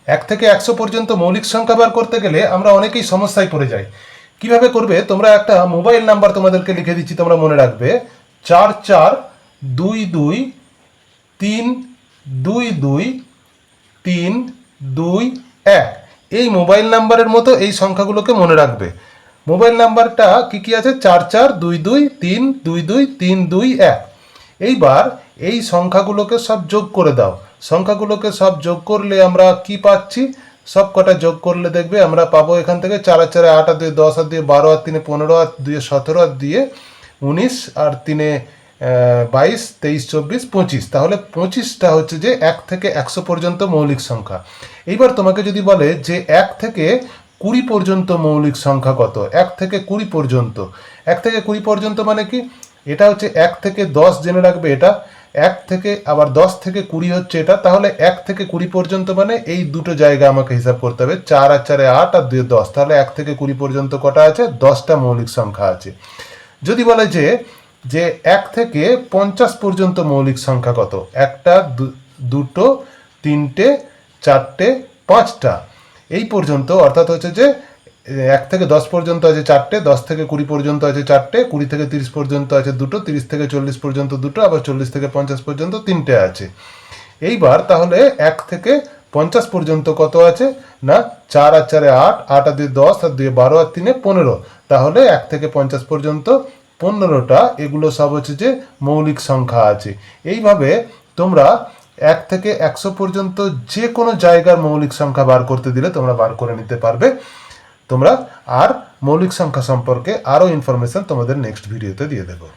এক থেকে 100 পর্যন্ত মৌলিক সংখ্যা বার করতে গেলে আমরা অনেকেই সমস্যায় পড়ে যাই। কিভাবে করবে? তোমরা একটা মোবাইল নাম্বার তোমাদেরকে লিখে দিচ্ছি, তোমরা মনে রাখবে 4422322321। এই মোবাইল নাম্বারের মতো এই সংখ্যাগুলোকে মনে রাখবে। মোবাইল নাম্বারটা কি আছে? 4422322321। এইবার এই সংখ্যাগুলোকে সব যোগ করে দাও। সংখ্যাগুলোকে সব যোগ করলে আমরা কি পাচ্ছি? সব কটা যোগ করলে দেখবে আমরা পাবো এখান থেকে 4 আর 4 8 আর 2 10 আর 2 12 আর 3 15 আর 2 17 আর 2 19 আর 3 22 23 24 25। তাহলে 25টা হচ্ছে যে 1 থেকে 100 পর্যন্ত মৌলিক সংখ্যা। এইবার তোমাকে যদি বলে যে 1 থেকে 20 পর্যন্ত মৌলিক সংখ্যা কত? 1 থেকে 20 পর্যন্ত। 1 থেকে 20 পর্যন্ত মানে কি? এটা হচ্ছে 1 থেকে 10 জেনে রাখবে। এটা 1 থেকে আবার 10 থেকে 20 হচ্ছে এটা। তাহলে 1 থেকে 20 পর্যন্ত মানে এই দুটো জায়গা আমাকে হিসাব করতে হবে। 4 আর 4 8 আর 2 10। তাহলে 1 থেকে 20 পর্যন্ত কটা আছে? 10টা মৌলিক সংখ্যা আছে। যদি বলে যে 1 থেকে 50 পর্যন্ত মৌলিক সংখ্যা কত? একটা, দুটো, তিনটে, চারটে, পাঁচটা, এই পর্যন্ত। অর্থাৎ হচ্ছে যে 1 থেকে 10 পর্যন্ত আছে চারটে, 10 থেকে 20 পর্যন্ত আছে চারটে, 20 থেকে 30 পর্যন্ত আছে দুটো, 30 থেকে 40 পর্যন্ত দুটো, আবার 40 থেকে 50 পর্যন্ত তিনটে আছে। এইবার তাহলে 1 থেকে 50 পর্যন্ত কত আছে? না 4 আর 4 8, 8 আর 2 10 আর 2 12 আর 3 15। তাহলে 1 থেকে 50 পর্যন্ত 15টা, এগুলো সব হচ্ছে যে মৌলিক সংখ্যা আছে। এইভাবে তোমরা 1 থেকে 100 পর্যন্ত যে কোনো জায়গার মৌলিক সংখ্যা বার করতে দিলে তোমরা বার করে নিতে পারবে। তোমরা আর মৌলিক সংখ্যা সম্পর্কে আরও ইনফরমেশন তোমাদের নেক্সট ভিডিওতে দিয়ে দেবো।